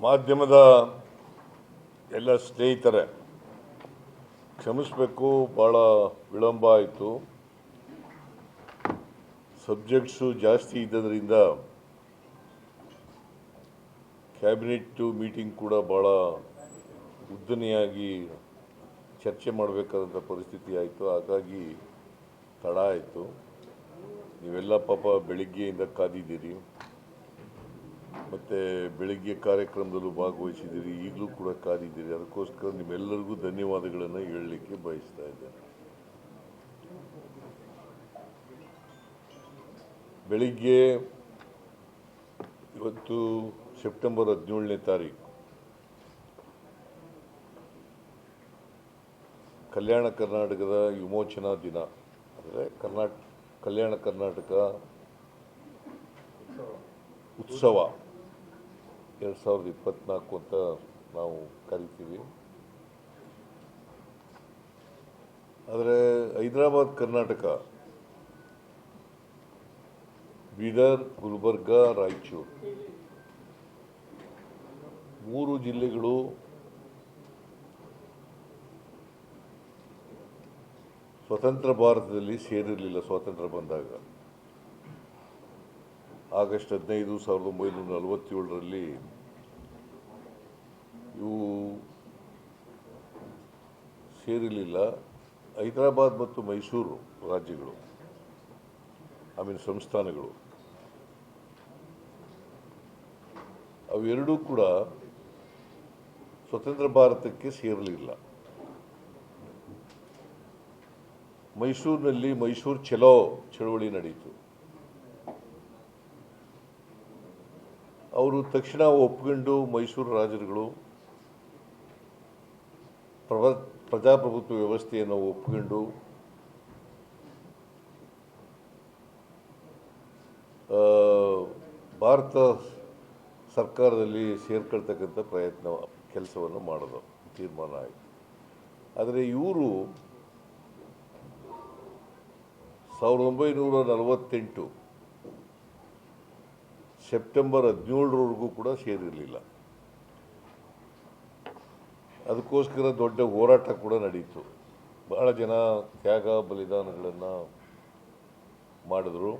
ಮಾಧ್ಯಮದ ಎಲ್ಲ ಸ್ನೇಹಿತರೆ ಕ್ಷಮಿಸಬೇಕು, ಭಾಳ ವಿಳಂಬ ಆಯಿತು. ಸಬ್ಜೆಕ್ಟ್ಸು ಜಾಸ್ತಿ ಇದ್ದದರಿಂದ ಕ್ಯಾಬಿನೆಟ್ ಮೀಟಿಂಗ್ ಕೂಡ ಭಾಳ ಉದ್ದನೆಯಾಗಿ ಚರ್ಚೆ ಮಾಡಬೇಕಾದಂಥ ಪರಿಸ್ಥಿತಿ ಆಯಿತು. ಹಾಗಾಗಿ ತಡ ಆಯಿತು. ನೀವೆಲ್ಲ ಪಾಪ ಬೆಳಿಗ್ಗೆಯಿಂದ ಕಾದಿದ್ದೀರಿ, ಮತ್ತು ಬೆಳಿಗ್ಗೆ ಕಾರ್ಯಕ್ರಮದಲ್ಲೂ ಭಾಗವಹಿಸಿದ್ದೀರಿ, ಈಗಲೂ ಕೂಡ ಕಾದಿದ್ದೀರಿ. ಅದಕ್ಕೋಸ್ಕರ ನಿಮ್ಮೆಲ್ಲರಿಗೂ ಧನ್ಯವಾದಗಳನ್ನು ಹೇಳಲಿಕ್ಕೆ ಬಯಸ್ತಾ ಇದ್ದೇನೆ. ಬೆಳಿಗ್ಗೆ ಇವತ್ತು ಸೆಪ್ಟೆಂಬರ್ 17ನೇ ತಾರೀಕು ಕಲ್ಯಾಣ ಕರ್ನಾಟಕದ ವಿಮೋಚನಾ ದಿನ, ಅಂದರೆ ಕಲ್ಯಾಣ ಕರ್ನಾಟಕ ಉತ್ಸವ 2024 ಅಂತ ನಾವು ಕರಿತೀವಿ. ಆದರೆ ಹೈದರಾಬಾದ್ ಕರ್ನಾಟಕ, ಬೀದರ್, ಗುಲ್ಬರ್ಗ, ರಾಯಚೂರು 3 ಜಿಲ್ಲೆಗಳು ಸ್ವತಂತ್ರ ಭಾರತದಲ್ಲಿ ಸೇರಿರಲಿಲ್ಲ. ಸ್ವಾತಂತ್ರ್ಯ ಬಂದಾಗ ಆಗಸ್ಟ್ 15, 1947ರಲ್ಲಿ ಇವು ಸೇರಿರಲಿಲ್ಲ. ಹೈದರಾಬಾದ್ ಮತ್ತು ಮೈಸೂರು ರಾಜ್ಯಗಳು, ಸಂಸ್ಥಾನಗಳು, ಅವೆರಡೂ ಕೂಡ ಸ್ವತಂತ್ರ ಭಾರತಕ್ಕೆ ಸೇರಲಿಲ್ಲ. ಮೈಸೂರಿನಲ್ಲಿ ಮೈಸೂರು ಚಲೋ ಚಳವಳಿ ನಡೀತು. ಅವರು ತಕ್ಷಣ ಒಪ್ಕೊಂಡು ಮೈಸೂರು ರಾಜರುಗಳು ಪ್ರಜಾಪ್ರಭುತ್ವ ವ್ಯವಸ್ಥೆಯನ್ನು ಒಪ್ಕೊಂಡು ಭಾರತ ಸರ್ಕಾರದಲ್ಲಿ ಸೇರ್ಕೊಳ್ತಕ್ಕಂಥ ಕೆಲಸವನ್ನು ಮಾಡೋದು ತೀರ್ಮಾನ ಆಯಿತು. ಆದರೆ ಇವರು 1948 ಸೆಪ್ಟೆಂಬರ್ 17ರವರೆಗೂ ಕೂಡ ಸೇರಿರಲಿಲ್ಲ. ಅದಕ್ಕೋಸ್ಕರ ದೊಡ್ಡ ಹೋರಾಟ ಕೂಡ ನಡೀತು. ಬಹಳ ಜನ ತ್ಯಾಗ ಬಲಿದಾನಗಳನ್ನು ಮಾಡಿದ್ರು.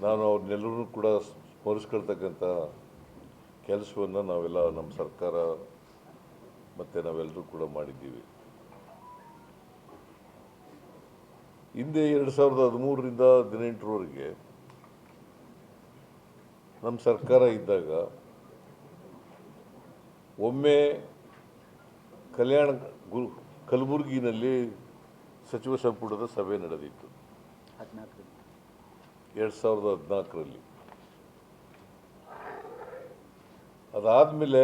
ನಾನು ಅವ್ರನ್ನೆಲ್ಲರೂ ಕೂಡ ಸ್ಮರಿಸ್ಕೊಳ್ತಕ್ಕಂಥ ಕೆಲಸವನ್ನು ನಾವೆಲ್ಲ, ನಮ್ಮ ಸರ್ಕಾರ ಮತ್ತು ನಾವೆಲ್ಲರೂ ಕೂಡ ಮಾಡಿದ್ದೀವಿ. ಹಿಂದೆ 2013ರಿಂದ 2018ರವರೆಗೆ ನಮ್ಮ ಸರ್ಕಾರ ಇದ್ದಾಗ ಒಮ್ಮೆ ಕಲಬುರಗಿನಲ್ಲಿ ಸಚಿವ ಸಂಪುಟದ ಸಭೆ ನಡೆದಿತ್ತು 2014ರಲ್ಲಿ. ಅದಾದಮೇಲೆ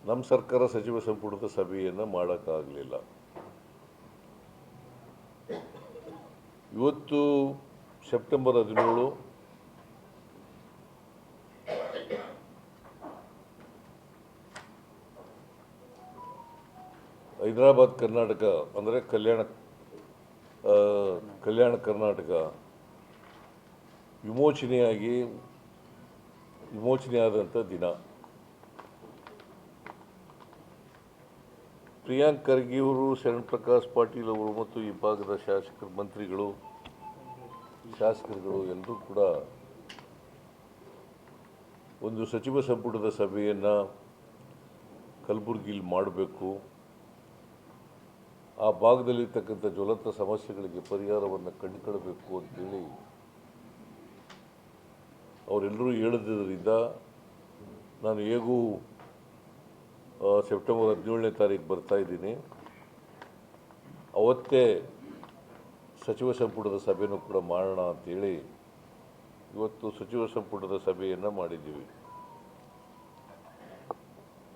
ನಮ್ಮ ಸರ್ಕಾರ ಸಚಿವ ಸಂಪುಟದ ಸಭೆಯನ್ನು ಮಾಡೋಕ್ಕಾಗಲಿಲ್ಲ. ಇವತ್ತು ಸೆಪ್ಟೆಂಬರ್ 17 ಹೈದರಾಬಾದ್ ಕರ್ನಾಟಕ, ಅಂದರೆ ಕಲ್ಯಾಣ ಕರ್ನಾಟಕ ವಿಮೋಚನೆಯಾದಂಥ ದಿನ. ಪ್ರಿಯಾಂಕ್ ಖರ್ಗೆ ಅವರು, ಶರಣ್ ಪ್ರಕಾಶ್ ಪಾಟೀಲ್ ಅವರು ಮತ್ತು ಈ ಭಾಗದ ಶಾಸಕರುಗಳು ಎಲ್ಲರೂ ಕೂಡ ಒಂದು ಸಚಿವ ಸಂಪುಟದ ಸಭೆಯನ್ನು ಕಲಬುರಗಿಯಲ್ಲಿ ಮಾಡಬೇಕು, ಆ ಭಾಗದಲ್ಲಿರ್ತಕ್ಕಂಥ ಜ್ವಲಂತ ಸಮಸ್ಯೆಗಳಿಗೆ ಪರಿಹಾರವನ್ನು ಕಂಡುಕೊಳ್ಳಬೇಕು ಅಂತೇಳಿ ಅವರೆಲ್ಲರೂ ಹೇಳಿದ್ದರಿಂದ ನಾನು ಹೇಗೂ ಸೆಪ್ಟೆಂಬರ್ 17ನೇ ತಾರೀಕು ಬರ್ತಾ ಇದ್ದೀನಿ. ಅವತ್ತೇ ಸಚಿವ ಸಂಪುಟದ ಸಭೆಯೂ ಕೂಡ ಮಾಡೋಣ ಅಂಥೇಳಿ ಇವತ್ತು ಸಚಿವ ಸಂಪುಟದ ಸಭೆಯನ್ನು ಮಾಡಿದ್ದೀವಿ.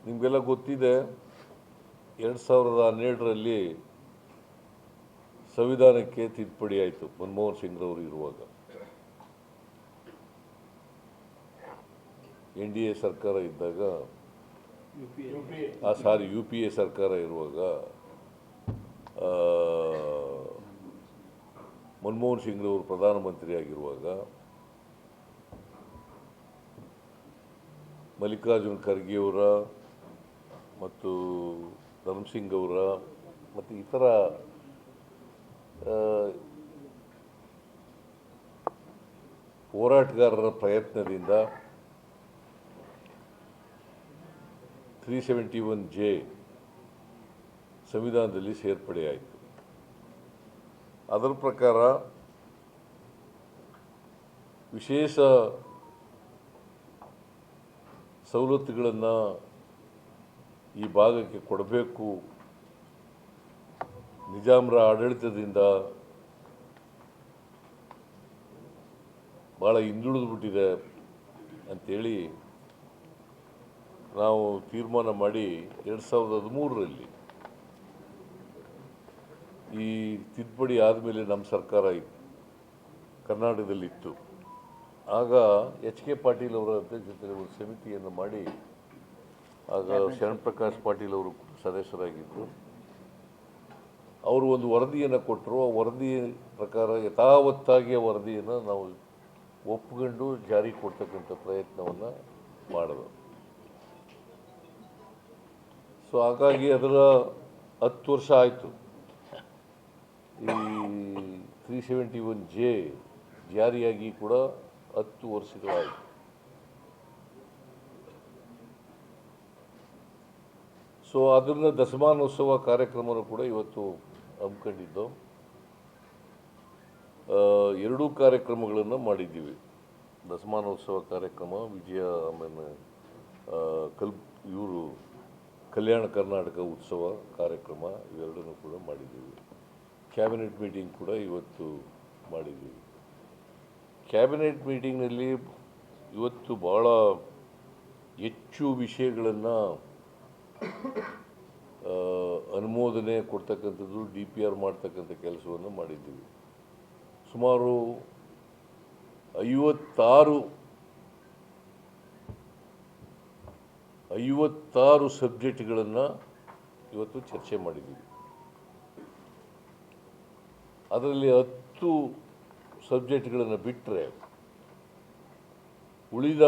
ನಿಮಗೆಲ್ಲ ಗೊತ್ತಿದೆ, 2012ರಲ್ಲಿ ಸಂವಿಧಾನಕ್ಕೆ ತಿದ್ದುಪಡಿ ಆಯಿತು ಮನಮೋಹನ್ ಸಿಂಗ್ರವರು ಇರುವಾಗ. NDA ಸರ್ಕಾರ ಇದ್ದಾಗ, UPA ಸರ್ಕಾರ ಇರುವಾಗ ಮನಮೋಹನ್ ಸಿಂಗ್ರವರು ಪ್ರಧಾನಮಂತ್ರಿ ಆಗಿರುವಾಗ ಮಲ್ಲಿಕಾರ್ಜುನ್ ಖರ್ಗೆ ಅವರ ಮತ್ತು ಧರ್ಮಸಿಂಗ್ ಅವರ ಮತ್ತು ಇತರ ಹೋರಾಟಗಾರರ ಪ್ರಯತ್ನದಿಂದ 371(j) ಸಂವಿಧಾನದಲ್ಲಿ ಸೇರ್ಪಡೆಯಾಯಿತು. ಅದರ ಪ್ರಕಾರ ವಿಶೇಷ ಸವಲತ್ತುಗಳನ್ನು ಈ ಭಾಗಕ್ಕೆ ಕೊಡಬೇಕು, ನಿಜಾಮರ ಆಡಳಿತದಿಂದ ಭಾಳ ಹಿಂದುಳಿದು ಬಿಟ್ಟಿದೆ ಅಂಥೇಳಿ ನಾವು ತೀರ್ಮಾನ ಮಾಡಿ 2013ರಲ್ಲಿ ಈ ತಿದ್ದುಪಡಿ ಆದಮೇಲೆ ನಮ್ಮ ಸರ್ಕಾರ ಇತ್ತು, ಕರ್ನಾಟಕದಲ್ಲಿತ್ತು. ಆಗ ಎಚ್ ಕೆ ಪಾಟೀಲ್ ಅವರ ಅಧ್ಯಕ್ಷತೆಯಲ್ಲಿ ಒಂದು ಸಮಿತಿಯನ್ನು ಮಾಡಿ, ಆಗ ಶರಣಪ್ರಕಾಶ್ ಪಾಟೀಲ್ ಅವರು ಸದಸ್ಯರಾಗಿದ್ದರು. ಅವರು ಒಂದು ವರದಿಯನ್ನು ಕೊಟ್ಟರು. ಆ ವರದಿ ಪ್ರಕಾರ ಯಥಾವತ್ತಾಗಿ ಆ ವರದಿಯನ್ನು ನಾವು ಒಪ್ಪಿಕೊಂಡು ಜಾರಿ ಕೊಡ್ತಕ್ಕಂಥ ಪ್ರಯತ್ನವನ್ನು ಮಾಡಿದ್ರು. ಸೊ ಹಾಗಾಗಿ ಅದರ 10 ವರ್ಷ ಆಯಿತು. ಈ 371(j) ಜಾರಿಯಾಗಿ ಕೂಡ 10 ವರ್ಷಗಳಾಯಿತು. ಸೊ ಅದನ್ನು ದಶಮಾನೋತ್ಸವ ಕಾರ್ಯಕ್ರಮವನ್ನು ಕೂಡ ಇವತ್ತು ಹಮ್ಮಿಕೊಂಡಿದ್ದು. 2 ಕಾರ್ಯಕ್ರಮಗಳನ್ನು ಮಾಡಿದ್ದೀವಿ. ದಶಮಾನೋತ್ಸವ ಕಾರ್ಯಕ್ರಮ, ವಿಜಯ ಆಮೇಲೆ ಕಲ್ಯಾಣ ಕರ್ನಾಟಕ ಉತ್ಸವ ಕಾರ್ಯಕ್ರಮ, ಇವೆರಡನ್ನೂ ಕೂಡ ಮಾಡಿದ್ದೀವಿ. ಕ್ಯಾಬಿನೆಟ್ ಮೀಟಿಂಗ್ ಕೂಡ ಇವತ್ತು ಮಾಡಿದ್ದೀವಿ. ಕ್ಯಾಬಿನೆಟ್ ಮೀಟಿಂಗ್ನಲ್ಲಿ ಇವತ್ತು ಭಾಳ ಹೆಚ್ಚು ವಿಷಯಗಳನ್ನು ಅನುಮೋದನೆ ಕೊಡ್ತಕ್ಕಂಥದ್ದು, DPR ಮಾಡ್ತಕ್ಕಂಥ ಕೆಲಸವನ್ನು ಮಾಡಿದ್ದೀವಿ. ಸುಮಾರು 56 ಸಬ್ಜೆಕ್ಟ್ಗಳನ್ನು ಇವತ್ತು ಚರ್ಚೆ ಮಾಡಿದ್ದೀವಿ. ಅದರಲ್ಲಿ 10 ಸಬ್ಜೆಕ್ಟ್ಗಳನ್ನು ಬಿಟ್ಟರೆ ಉಳಿದ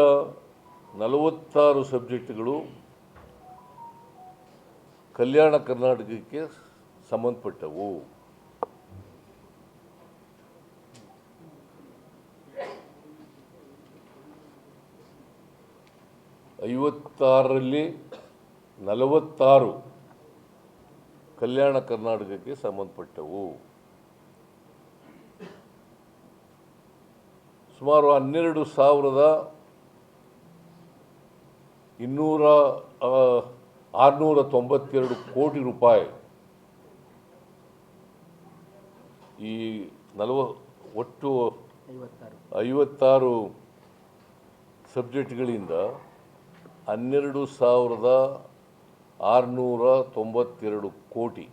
46 ಸಬ್ಜೆಕ್ಟ್ಗಳು ಕಲ್ಯಾಣ ಕರ್ನಾಟಕಕ್ಕೆ ಸಂಬಂಧಪಟ್ಟವು. ರಲ್ಲಿ 46 ಕಲ್ಯಾಣ ಕರ್ನಾಟಕಕ್ಕೆ ಸಂಬಂಧಪಟ್ಟವು. ಸುಮಾರು 12,692 ಕೋಟಿ ರೂಪಾಯಿ ಈ ಒಟ್ಟು 56 ಸಬ್ಜೆಕ್ಟ್ಗಳಿಂದ 12,692 ಕೋಟಿ.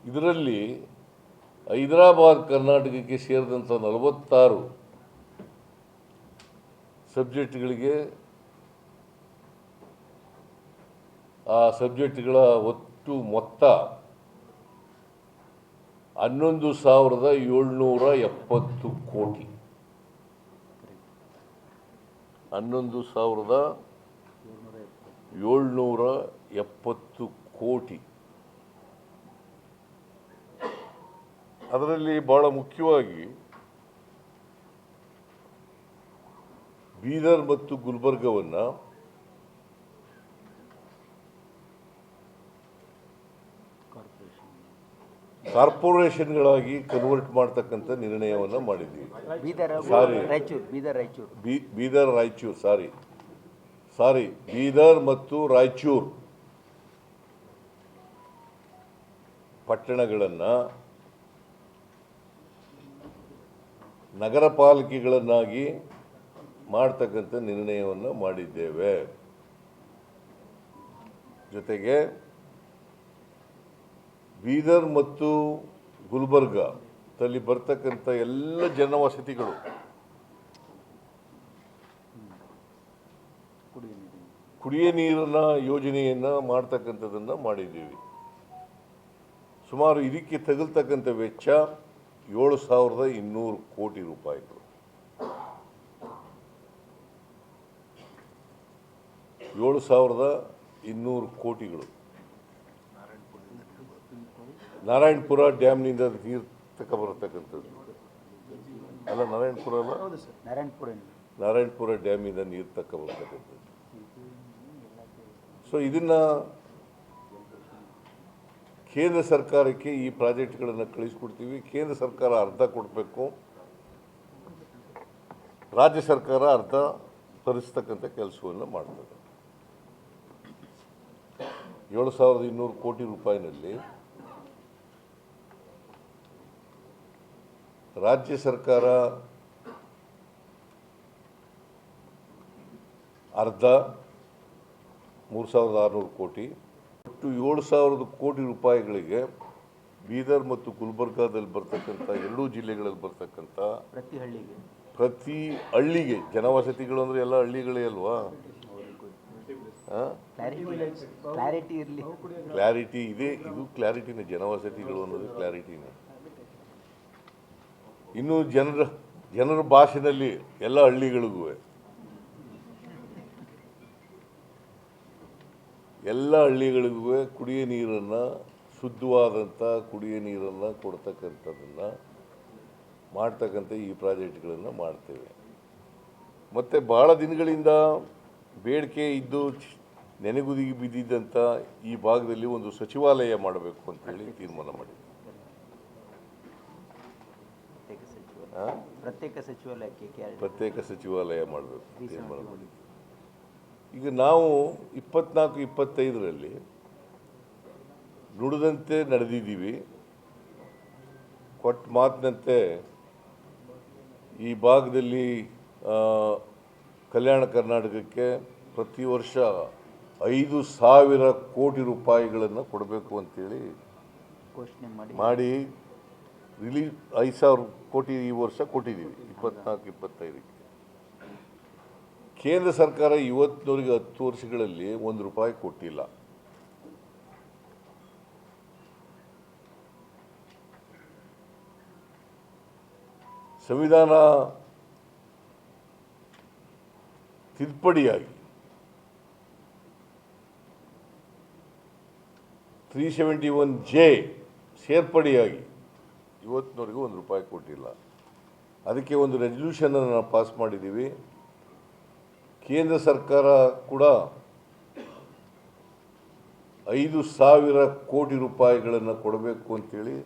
ಇದರಲ್ಲಿ ಹೈದರಾಬಾದ್ ಕರ್ನಾಟಕಕ್ಕೆ ಸೇರಿದಂಥ 46 ಸಬ್ಜೆಕ್ಟ್ಗಳಿಗೆ ಆ ಸಬ್ಜೆಕ್ಟ್ಗಳ ಒಟ್ಟು ಮೊತ್ತ 11,770 ಕೋಟಿ. 11,770 ಕೋಟಿ. ಅದರಲ್ಲಿ ಭಾಳ ಮುಖ್ಯವಾಗಿ ಬೀದರ್ ಮತ್ತು ಗುಲ್ಬರ್ಗವನ್ನು ಕಾರ್ಪೊರೇಷನ್ಗಳಾಗಿ ಕನ್ವರ್ಟ್ ಮಾಡ್ತಕ್ಕಂಥ ನಿರ್ಣಯವನ್ನು ಮಾಡಿದ್ದೀವಿ. ಬೀದರ್ ಮತ್ತು ರಾಯಚೂರು ಪಟ್ಟಣಗಳನ್ನು ನಗರ ಪಾಲಿಕೆಗಳನ್ನಾಗಿ ಮಾಡ್ತಕ್ಕಂಥ ನಿರ್ಣಯವನ್ನು ಮಾಡಿದ್ದೇವೆ. ಜೊತೆಗೆ ಬೀದರ್ ಮತ್ತು ಗುಲ್ಬರ್ಗದಲ್ಲಿ ಬರ್ತಕ್ಕಂಥ ಎಲ್ಲ ಜನವಸತಿಗಳು ಕುಡಿಯ ನೀರಿನ ಯೋಜನೆಯನ್ನು ಮಾಡ್ತಕ್ಕಂಥದ್ದನ್ನು ಮಾಡಿದ್ದೀವಿ. ಸುಮಾರು ಇದಕ್ಕೆ ತಗಲ್ತಕ್ಕಂಥ ವೆಚ್ಚ 7,200 ಕೋಟಿ ರೂಪಾಯಿಗಳು. 7,200 ಕೋಟಿಗಳು ನಾರಾಯಣಪುರ ಡ್ಯಾಮ್ನಿಂದ ನೀರು ತಗೊಬರತಕ್ಕಂಥದ್ದು ಅಲ್ಲ, ನಾರಾಯಣಪುರ ಅಲ್ಲ, ನಾರಾಯಣಪುರ ಡ್ಯಾಮಿಂದ ನೀರು ತಗೊಬರ್ತಕ್ಕಂಥದ್ದು. ಸೊ ಇದನ್ನು ಕೇಂದ್ರ ಸರ್ಕಾರಕ್ಕೆ ಈ ಪ್ರಾಜೆಕ್ಟ್ಗಳನ್ನು ಕಳಿಸ್ಕೊಡ್ತೀವಿ. ಕೇಂದ್ರ ಸರ್ಕಾರ ಅರ್ಧ ಕೊಡಬೇಕು, ರಾಜ್ಯ ಸರ್ಕಾರ ಅರ್ಧ ತರಿಸ್ತಕ್ಕಂಥ ಕೆಲಸವನ್ನು ಮಾಡ್ತದೆ. 7,200 ಕೋಟಿ ರೂಪಾಯಿನಲ್ಲಿ ರಾಜ್ಯ ಸರ್ಕಾರ ಅರ್ಧ 3,600 ಕೋಟಿ, ಒಟ್ಟು 7,000 ಕೋಟಿ ರೂಪಾಯಿಗಳಿಗೆ ಬೀದರ್ ಮತ್ತು ಗುಲ್ಬರ್ಗಾದಲ್ಲಿ ಬರ್ತಕ್ಕಂಥ ಎರಡೂ ಜಿಲ್ಲೆಗಳಲ್ಲಿ ಬರ್ತಕ್ಕಂಥ ಪ್ರತಿ ಹಳ್ಳಿಗೆ, ಜನವಸತಿಗಳು ಅಂದರೆ ಎಲ್ಲ ಹಳ್ಳಿಗಳೇ ಅಲ್ವಾ, ಕ್ಲಾರಿಟಿ ಇದೆ. ಇದು ಕ್ಲಾರಿಟಿನೇ, ಜನವಸತಿಗಳು ಅನ್ನೋದು ಕ್ಲಾರಿಟಿನೇ. ಇನ್ನು ಜನರ ಭಾಷೆಯಲ್ಲಿ ಎಲ್ಲ ಹಳ್ಳಿಗಳಿಗೂ ಕುಡಿಯೋ ನೀರನ್ನು, ಶುದ್ಧವಾದಂಥ ಕುಡಿಯೋ ನೀರನ್ನು ಕೊಡ್ತಕ್ಕಂಥದ್ದನ್ನು ಮಾಡ್ತಕ್ಕಂಥ ಈ ಪ್ರಾಜೆಕ್ಟ್ಗಳನ್ನು ಮಾಡ್ತೇವೆ. ಮತ್ತು ಭಾಳ ದಿನಗಳಿಂದ ಬೇಡಿಕೆ ಇದ್ದು ನೆನೆಗುದಿಗೆ ಬಿದ್ದಿದ್ದಂಥ ಈ ಭಾಗದಲ್ಲಿ ಒಂದು ಸಚಿವಾಲಯ ಮಾಡಬೇಕು ಅಂತೇಳಿ ತೀರ್ಮಾನ ಮಾಡಿದ್ವಿ. ಪ್ರತ್ಯೇಕ ಸಚಿವಾಲಯ ಮಾಡಬೇಕು ತೀರ್ಮಾನ ಮಾಡಿದ್ವಿ. ಈಗ ನಾವು 24-25ರಲ್ಲಿ ನುಡಿದಂತೆ ನಡೆದಿದ್ದೀವಿ. ಕೊಟ್ಟ ಮಾತಿನಂತೆ ಈ ಭಾಗದಲ್ಲಿ ಕಲ್ಯಾಣ ಕರ್ನಾಟಕಕ್ಕೆ ಪ್ರತಿ ವರ್ಷ 5,000 ಕೋಟಿ ರೂಪಾಯಿಗಳನ್ನು ಕೊಡಬೇಕು ಅಂತೇಳಿ ಘೋಷಣೆ ಮಾಡಿ ರಿಲೀಸ್ 5,000 ಕೋಟಿ ಈ ವರ್ಷ ಕೊಟ್ಟಿದ್ದೀವಿ 24-25ಕ್ಕೆ. ಕೇಂದ್ರ ಸರ್ಕಾರ ಇವತ್ತಿನವರೆಗೆ 10 ವರ್ಷಗಳಲ್ಲಿ 1 ರೂಪಾಯಿ ಕೊಟ್ಟಿಲ್ಲ. ಸಂವಿಧಾನ ತಿದ್ದುಪಡಿಯಾಗಿ 371J ಸೇರ್ಪಡೆಯಾಗಿ ಇವತ್ತಿನವರೆಗೂ 1 ರೂಪಾಯಿ ಕೊಟ್ಟಿಲ್ಲ. ಅದಕ್ಕೆ ಒಂದು ರೆಸಲ್ಯೂಷನನ್ನು ನಾವು ಪಾಸ್ ಮಾಡಿದ್ದೀವಿ. ಕೇಂದ್ರ ಸರ್ಕಾರ ಕೂಡ 5,000 ಕೋಟಿ ರೂಪಾಯಿಗಳನ್ನು ಕೊಡಬೇಕು ಅಂತೇಳಿ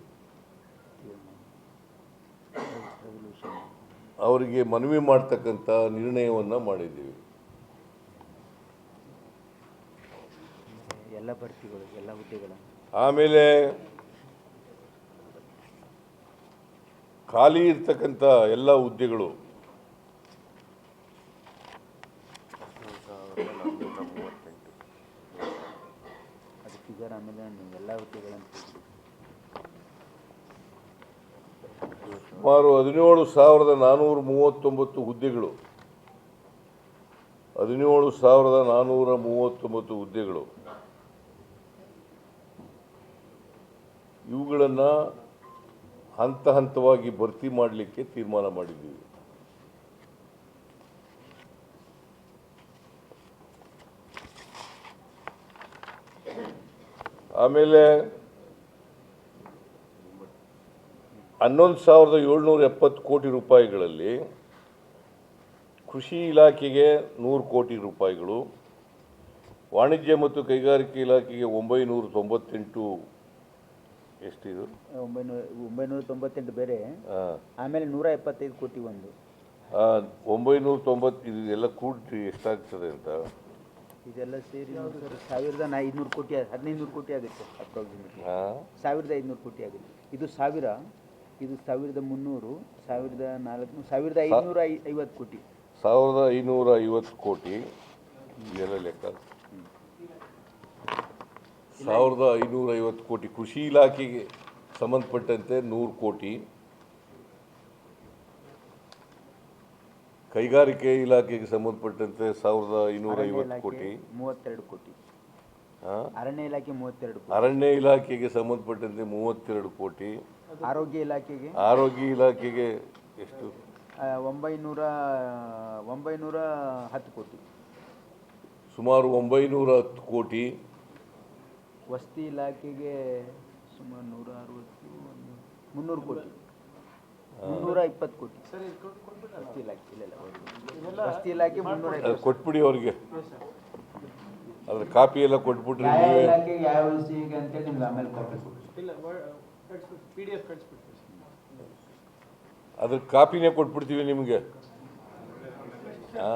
ಅವರಿಗೆ ಮನವಿ ಮಾಡ್ತಕ್ಕಂಥ ನಿರ್ಣಯವನ್ನು ಮಾಡಿದ್ದೀವಿ. ಎಲ್ಲ ಭರ್ತಿಗಳು, ಎಲ್ಲ ಹುದ್ದೆಗಳು. ಆಮೇಲೆ ಖಾಲಿ ಇರ್ತಕ್ಕಂಥ ಎಲ್ಲ ಹುದ್ದೆಗಳು ಸುಮಾರು 17,439 ಹುದ್ದೆಗಳು 17,439 ಹುದ್ದೆಗಳು. ಇವುಗಳನ್ನು ಹಂತ ಹಂತವಾಗಿ ಭರ್ತಿ ಮಾಡಲಿಕ್ಕೆ ತೀರ್ಮಾನ ಮಾಡಿದ್ದೀವಿ. ಆಮೇಲೆ 11,770 ಕೋಟಿ ರೂಪಾಯಿಗಳಲ್ಲಿ ಕೃಷಿ ಇಲಾಖೆಗೆ 100 ಕೋಟಿ ರೂಪಾಯಿಗಳು, ವಾಣಿಜ್ಯ ಮತ್ತು ಕೈಗಾರಿಕೆ ಇಲಾಖೆಗೆ 998 ಎಷ್ಟಿದು 998 ಬೇರೆ, ಆಮೇಲೆ 175 ಕೋಟಿ ಒಂದು 990 ಇದು ಎಲ್ಲ ಕೂಡಿ ಎಷ್ಟಾಗ್ತದೆ ಅಂತ ಇದೆಲ್ಲ ಸೇರಿ 1,500 ಕೋಟಿ 1,500 ಕೋಟಿ ಆಗುತ್ತೆ. ಅಪ್ರಾಕ್ಸಿಮೇಟ್ಲಿ 1,500 ಕೋಟಿ ಆಗುತ್ತೆ. ಇದು 1000, ಇದು 1,300, 1,550 ಕೋಟಿ 1,550 ಕೋಟಿ ಇದೆಲ್ಲ ಲೆಕ್ಕ. 1,550 ಕೋಟಿ ಕೃಷಿ ಇಲಾಖೆಗೆ ಸಂಬಂಧಪಟ್ಟಂತೆ 100 ಕೋಟಿ, ಕೈಗಾರಿಕೆ ಇಲಾಖೆಗೆ ಸಂಬಂಧಪಟ್ಟಂತೆ 1,550 ಕೋಟಿ, 32 ಕೋಟಿ ಅರಣ್ಯ ಇಲಾಖೆ 32 ಕೋಟಿ, ಅರಣ್ಯ ಇಲಾಖೆಗೆ ಸಂಬಂಧಪಟ್ಟಂತೆ 32 ಕೋಟಿ, ಆರೋಗ್ಯ ಇಲಾಖೆಗೆ ಎಷ್ಟು 910 ಕೋಟಿ. ಸುಮಾರು 910 ಕೋಟಿ. ವಸತಿ ಇಲಾಖೆಗೆ ಸುಮಾರು 320 ಕೋಟಿ 320 ಕೋಟಿ ವಸತಿ ಇಲಾಖೆ ಇಲ್ಲ ವಸತಿ ಇಲಾಖೆ 320 ಕೊಟ್ಬಿಡಿ ಅವ್ರಿಗೆ. ಅದ್ರ ಕಾಪಿ ಎಲ್ಲ ಕೊಟ್ಬಿಟ್ರಿ ಯಾವ ನೀವೇ. ಇಲಾಖೆಗೆ ಯಾವ ವಸತಿಗೆ ಅಂತೇಳಿ ನಿಮ್ಗೆ ಆಮೇಲೆ ಕಾಪಿ ಅದ್ರ ಕಾಪಿನೇ ಕೊಟ್ಬಿಡ್ತೀವಿ ನಿಮಗೆ.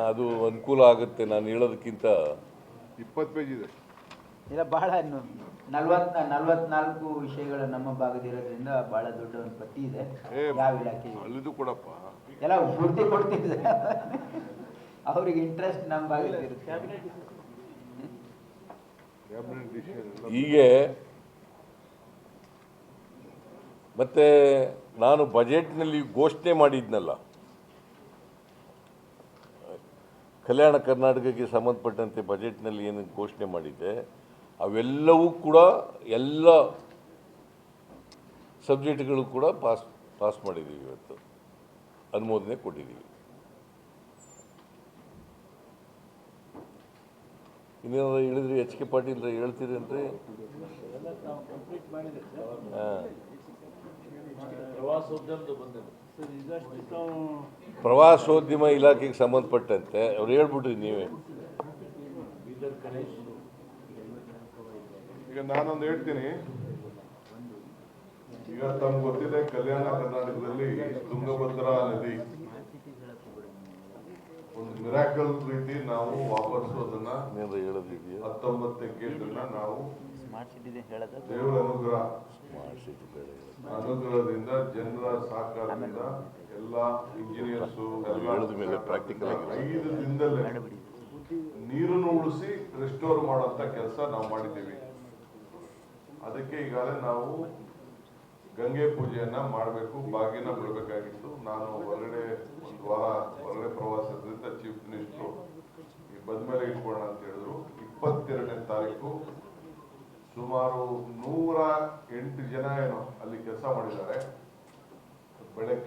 ಅದು ಅನುಕೂಲ ಆಗುತ್ತೆ. ನಾನು ಹೇಳೋದಕ್ಕಿಂತ 20 ಪೇಜ್ ಇದೆ. ಇಲ್ಲ ಭಾಳ 44 ವಿಷಯಗಳು ನಮ್ಮ ಭಾಗದಿರೋದ್ರಿಂದ ಭಾಳ ದೊಡ್ಡ ಒಂದು ಪಟ್ಟಿ ಇದೆ. ಯಾವ ಇಲಾಖೆ ಅಲ್ಲಿದು ಕೊಡಪ್ಪ. ಎಲ್ಲ ಪೂರ್ತಿ ಕೊಡ್ತಿದ್ದೆ ಅವ್ರಿಗೆ ಇಂಟ್ರೆಸ್ಟ್ ನಮ್ಮ ಭಾಗದಿರುತ್ತೆ. ಕ್ಯಾಬಿನೆಟ್ ಡಿಸಿಷನ್ ಹೀಗೆ ಮತ್ತೆ ನಾನು ಬಜೆಟ್ನಲ್ಲಿ ಘೋಷಣೆ ಮಾಡಿದ್ನಲ್ಲ, ಕಲ್ಯಾಣ ಕರ್ನಾಟಕಕ್ಕೆ ಸಂಬಂಧಪಟ್ಟಂತೆ ಬಜೆಟ್ನಲ್ಲಿ ಏನು ಘೋಷಣೆ ಮಾಡಿದ್ದೆ ಅವೆಲ್ಲವೂ ಕೂಡ ಎಲ್ಲ ಸಬ್ಜೆಕ್ಟ್ಗಳು ಕೂಡ ಪಾಸ್ ಮಾಡಿದ್ದೀವಿ. ಇವತ್ತು ಅನುಮೋದನೆ ಕೊಟ್ಟಿದ್ದೀವಿ. ಇನ್ನೇನಾದ್ರು ಹೇಳಿದ್ರಿ ಎಚ್ ಕೆ ಪಾಟೀಲ್ ಹೇಳ್ತೀರಿ ಅಂದರೆ ಪ್ರವಾಸೋದ್ಯಮ ಇಲಾಖೆಗೆ ಸಂಬಂಧಪಟ್ಟಂತೆ ಅವ್ರು ಹೇಳ್ಬಿಟ್ರಿ ನೀವೇ. ಈಗ ನಾನೊಂದು ಹೇಳ್ತೀನಿ. ಈಗ ತಮ್ಗೆ ಗೊತ್ತಿದೆ, ಕಲ್ಯಾಣ ಕರ್ನಾಟಕದಲ್ಲಿ ತುಂಗಭದ್ರಾ ನದಿ ಒಂದು ಮಿರಾಕಲ್ ರೀತಿ ನಾವು ವಾಪಸ್ಸು ಅದನ್ನ ಏನಾದ್ರು ಹೇಳೋದಿದೆಯಾ? 19 ಗೇಟನ್ನ ನಾವು ಸ್ಮಾರ್ಟ್ ಸಿಟಿ ಹೇಳೋದು ದೇವರ ಮಾಡಿಸಿದ್ದು ಅನುಗ್ರಹದಿಂದ ಜನರ ಸಹಕಾರದಿಂದ ಎಲ್ಲ ಇಂಜಿನಿಯರ್ಸು ಹೇಳಿದ ಮೇಲೆ ಪ್ರಾಕ್ಟಿಕಲ್ ಆಗಿ 5 ದಿನದಲ್ಲೇ ನೀರನ್ನು ಉಳಿಸಿ ರೆಸ್ಟೋರ್ ಮಾಡುವಂತ ಕೆಲಸ ನಾವು ಮಾಡಿದ್ದೀವಿ. ಅದಕ್ಕೆ ಈಗಾಗಲೇ ನಾವು ಗಂಗೆ ಪೂಜೆಯನ್ನ ಮಾಡಬೇಕು, ಬಾಗಿನ ಬಿಡಬೇಕಾಗಿತ್ತು. ನಾನು ಹೊರಗಡೆ ಒಂದು ವಾರ ಹೊರಗಡೆ ಪ್ರವಾಸದಿಂದ ಚೀಫ್ ಮಿನಿಸ್ಟ್ರು ಈ ಬಂದ್ಮೇಲೆ ಇಟ್ಕೊಳ್ಳೋಣ ಅಂತ ಹೇಳಿದ್ರು. 22ನೇ ತಾರೀಕು ಸುಮಾರು 108 ಜನ ಏನೋ ಅಲ್ಲಿ ಕೆಲಸ ಮಾಡಿದ್ದಾರೆ.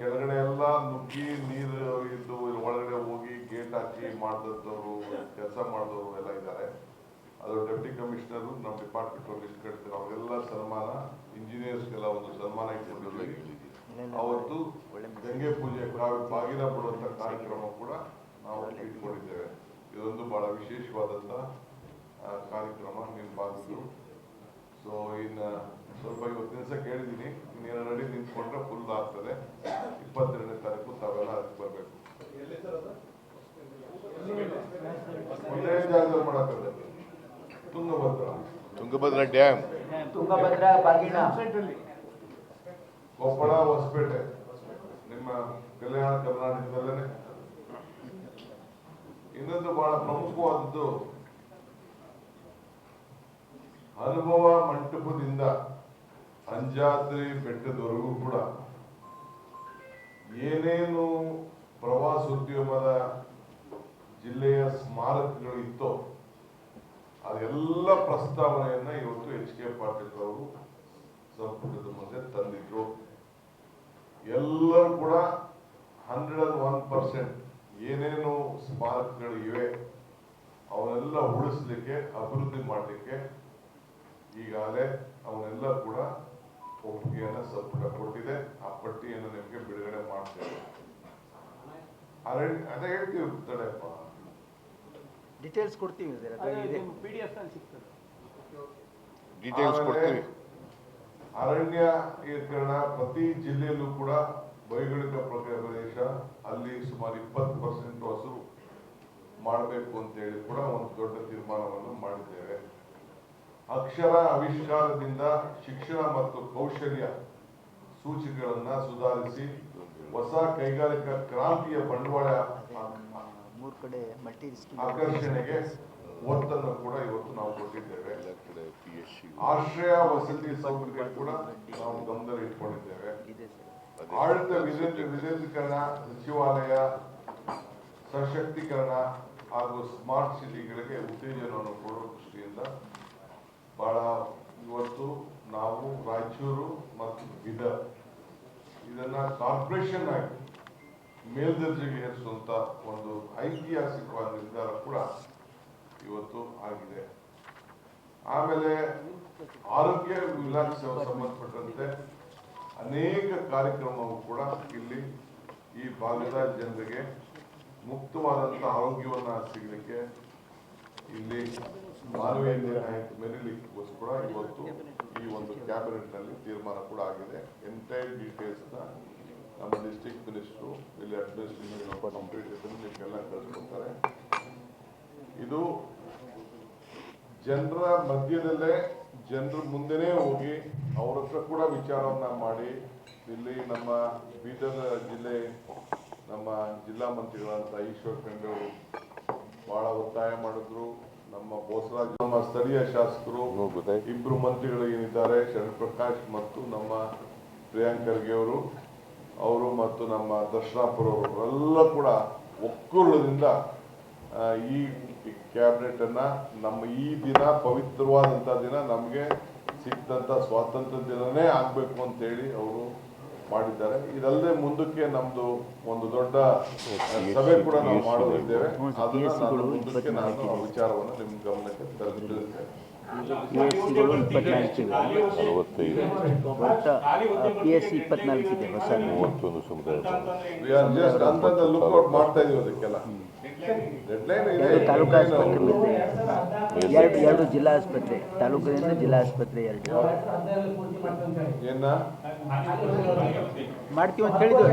ಕೆಳಗಡೆ ಎಲ್ಲ ನುಗ್ಗಿ ನೀರು ಇದ್ದು ಒಳಗಡೆ ಹೋಗಿ ಗೇಟ್ ಹಾಕಿ ಮಾಡಿದವರು, ಕೆಲಸ ಮಾಡಿದವರು ಎಲ್ಲ ಇದ್ದಾರೆ. ಅದು ಡೆಪ್ಟಿ ಕಮಿಷನರು ನಮ್ಮ ಡಿಪಾರ್ಟ್ಮೆಂಟ್ ಲಿಸ್ಟ್ ಕಟ್ತಾರೆ. ಅವರೆಲ್ಲ ಸನ್ಮಾನ, ಇಂಜಿನಿಯರ್ಸ್ಗೆಲ್ಲ ಒಂದು ಸನ್ಮಾನ ಇಟ್ಕೊಂಡಿದ್ದೀವಿ. ಅವತ್ತು ಗಂಗೆ ಪೂಜೆ ಬಾಗಿನ ಬಿಡುವಂತ ಕಾರ್ಯಕ್ರಮ ಕೂಡ ನಾವು ಇಟ್ಕೊಂಡಿದ್ದೇವೆ. ಇದೊಂದು ಬಹಳ ವಿಶೇಷವಾದಂತ ಕಾರ್ಯಕ್ರಮ ನಿಮ್ಮ ಭಾಗದ್ದು. ಸೊ ಇನ್ನು ಸ್ವಲ್ಪ ಇವತ್ತು ದಿವಸ ಕೇಳಿದ್ದೀನಿ, ಇನ್ನೇನು ರೆಡಿ ನಿಂತ್ಕೊಂಡ್ರೆ ಫುಲ್ ಆಗ್ತದೆ. 22ನೇ ತಾರೀಕು ತಾವೆಲ್ಲ ಅದಕ್ಕೆ ಬರಬೇಕು. ಒಂದೇ ಜಾಗದಲ್ಲಿ ಮಾಡಕ್ಕಾಗಲ್ಲ. ತುಂಗಭದ್ರಾ ಡ್ಯಾಮ್, ತುಂಗಭದ್ರಾ ಬಾಗಿನ ಕೊಪ್ಪಳ, ಹೊಸಪೇಟೆ ನಿಮ್ಮ ಕಲ್ಯಾಣ ಕರ್ನಾಟಕದಲ್ಲೇ. ಇನ್ನೊಂದು ಬಹಳ ಪ್ರಮುಖವಾದದ್ದು, ಅನುಭವ ಮಂಟಪದಿಂದ ಅಂಜಾದ್ರಿ ಬೆಟ್ಟದವರೆಗೂ ಕೂಡ ಏನೇನು ಪ್ರವಾಸೋದ್ಯಮದ ಜಿಲ್ಲೆಯ ಸ್ಮಾರಕಗಳು ಇತ್ತೋ ಅದೆಲ್ಲ ಪ್ರಸ್ತಾವನೆಯನ್ನ ಇವತ್ತು ಎಚ್ ಕೆ ಪಾಟೀಲ್ ಅವರು ಸಂಪುಟದ ಮುಂದೆ ತಂದಿದ್ರು. ಎಲ್ಲರೂ ಕೂಡ 101% ಏನೇನು ಸ್ಮಾರಕಗಳು ಇವೆ ಅವನ್ನೆಲ್ಲ ಉಳಿಸ್ಲಿಕ್ಕೆ, ಅಭಿವೃದ್ಧಿ ಮಾಡಲಿಕ್ಕೆ ಈಗಾಗಲೇ ಅವನ್ನೆಲ್ಲ ಕೂಡ ಒಪ್ಪಿಗೆಯನ್ನ ಸಂಪುಟ ಕೊಟ್ಟಿದೆ. ಆ ಪಟ್ಟಿಯನ್ನು ನಿಮಗೆ ಬಿಡುಗಡೆ ಮಾಡ್ತೇವೆ. ಅದೇ ಹೇಳ್ತೀವಿ ತಡೆಯಪ್ಪ, ಡೀಟೇಲ್ಸ್ ಕೊಡ್ತೀವಿ. ಡೀಟೇಲ್ಸ್ ಕೊಡ್ತೀವಿ. ಅರಣ್ಯೀಕರಣ ಪ್ರತಿ ಜಿಲ್ಲೆಯಲ್ಲೂ ಕೂಡ ಭೌಗೋಳಿಕ ಪ್ರದೇಶ ಅಲ್ಲಿ ಸುಮಾರು 20% ಹಸಿರು ಮಾಡಬೇಕು ಅಂತ ಹೇಳಿ ಕೂಡ ಒಂದು ದೊಡ್ಡ ತೀರ್ಮಾನವನ್ನು ಮಾಡಿದ್ದೇವೆ. ಅಕ್ಷರ ಆವಿಷ್ಕಾರದಿಂದ ಶಿಕ್ಷಣ ಮತ್ತು ಕೌಶಲ್ಯ ಸೂಚಿಕೆಗಳನ್ನ ಸುಧಾರಿಸಿ ಹೊಸ ಕೈಗಾರಿಕಾ ಕ್ರಾಂತಿಯ ಬಂಡವಾಳ ಆಕರ್ಷಣೆಗೆ ಒತ್ತನ್ನು ಕೂಡ ಇವತ್ತು ನಾವು ಕೊಟ್ಟಿದ್ದೇವೆ. ಆಶ್ರಯ ವಸತಿ ಸೌಕರ್ಯ ಕೂಡ ನಾವು ಗಮನದಲ್ಲಿ ಇಟ್ಕೊಂಡಿದ್ದೇವೆ. ಆಡಳಿತ ವಿಲೇನೀಕರಣ, ಸಚಿವಾಲಯ ಸಶಕ್ತೀಕರಣ ಹಾಗೂ ಸ್ಮಾರ್ಟ್ ಸಿಟಿಗಳಿಗೆ ಉತ್ತೇಜನವನ್ನು ಕೊಡುವ ದೃಷ್ಟಿಯಿಂದ ಬಹಳ ಇವತ್ತು ನಾವು ರಾಯಚೂರು ಮತ್ತು ಬೀದರ್ ಇದನ್ನ ಕಾರ್ಪೊರೇಷನ್ ಆಗಿ ಮೇಲ್ದರ್ಜೆಗೆ ಏರಿಸುವಂತ ಒಂದು ಐತಿಹಾಸಿಕವಾದ ನಿರ್ಧಾರ ಕೂಡ ಇವತ್ತು ಆಗಿದೆ. ಆಮೇಲೆ ಆರೋಗ್ಯ ಇಲಾಖೆ ಸಂಬಂಧಪಟ್ಟಂತೆ ಅನೇಕ ಕಾರ್ಯಕ್ರಮವು ಕೂಡ ಇಲ್ಲಿ ಈ ಭಾಗದ ಜನರಿಗೆ ಮುಕ್ತವಾದಂಥ ಆರೋಗ್ಯವನ್ನು ಸಿಗಲಿಕ್ಕೆ ಇಲ್ಲಿ ಮಾನವೀಯತೆ ಮೆರೀಲಿಕ್ಕೋಸ್ಕರ ಇವತ್ತು ಈ ಒಂದು ಕ್ಯಾಬಿನೆಟ್ನಲ್ಲಿ ತೀರ್ಮಾನ ಕೂಡ ಆಗಿದೆ. ಎಂಟೈರ್ ಡೀಟೇಲ್ಸ್ನ ನಮ್ಮ ಡಿಸ್ಟ್ರಿಕ್ಟ್ ಮಿನಿಸ್ಟ್ರು ಇಲ್ಲಿ ಅಡ್ಮಿನಿಸ್ಟ್ರೇಷನ್ ಕಂಪ್ಲೀಟ್ ನಿಮಗೆಲ್ಲ ಕಳಿಸ್ಕೊಡ್ತಾರೆ. ಇದು ಜನರ ಮಧ್ಯದಲ್ಲೇ ಜನರ ಮುಂದೆನೇ ಹೋಗಿ ಅವ್ರ ಹತ್ರ ಕೂಡ ವಿಚಾರವನ್ನ ಮಾಡಿ ಇಲ್ಲಿ ನಮ್ಮ ಬೀದರ್ ಜಿಲ್ಲೆ ನಮ್ಮ ಜಿಲ್ಲಾ ಮಂತ್ರಿಗಳಂತ ಈಶ್ವರ್ ಖಂಡ್ರೆ ಅವರು ಬಹಳ ಒತ್ತಾಯ ಮಾಡಿದ್ರು. ನಮ್ಮ ಬೋಸರಾಜ್ ನಮ್ಮ ಸ್ಥಳೀಯ ಶಾಸಕರು ಇಬ್ಬರು ಮಂತ್ರಿಗಳು ಏನಿದ್ದಾರೆ ಶರಣ್ ಪ್ರಕಾಶ್ ಮತ್ತು ನಮ್ಮ ಪ್ರಿಯಾಂಕ್ ಖರ್ಗೆ ಅವರು ಮತ್ತು ನಮ್ಮ ದರ್ಶನಾಪುರ ಅವರೆಲ್ಲ ಕೂಡ ಒಕ್ಕೂಟದಿಂದ ಈ ಕ್ಯಾಬಿನೆಟ್ ಅನ್ನ ನಮ್ಮ ಈ ದಿನ ಪವಿತ್ರವಾದಂಥ ದಿನ ನಮಗೆ ಸಿಕ್ಕಿದಂಥ ಸ್ವಾತಂತ್ರ್ಯ ದಿನನೇ ಆಗಬೇಕು ಅಂತೇಳಿ ಅವರು ಮಾಡಿದ್ದಾರೆ. ಇದಲ್ಲದೆ ಮುಂದಕ್ಕೆ ನಮ್ದು ಒಂದು ದೊಡ್ಡ ಸಭೆ ಕೂಡ ನಾವು ಮಾಡೋದಿದ್ದೇವೆ. ಅದನ್ನ ಮುಂದಕ್ಕೆ ನಾನು ಆ ವಿಚಾರವನ್ನು ನಿಮ್ಮ ಗಮನಕ್ಕೆ ತರುತ್ತೇನೆ. PSC 24 ಇದೆ ಹೊಸ 31 ಸಮುದಾಯ ಲುಕ್ಔಟ್ ಮಾಡ್ತಾ ಇದೀವಿ. ಅದಕ್ಕೆಲ್ಲ ತಾಲೂಕು ಆಸ್ಪತ್ರೆ ಎರಡು ಜಿಲ್ಲಾ ಆಸ್ಪತ್ರೆ, ತಾಲೂಕಿನಿಂದ ಜಿಲ್ಲಾ ಆಸ್ಪತ್ರೆ ಎರಡು ಏನ ಮಾಡ್ತೀವಿ ಅಂತ ಹೇಳಿದ್ವಿ.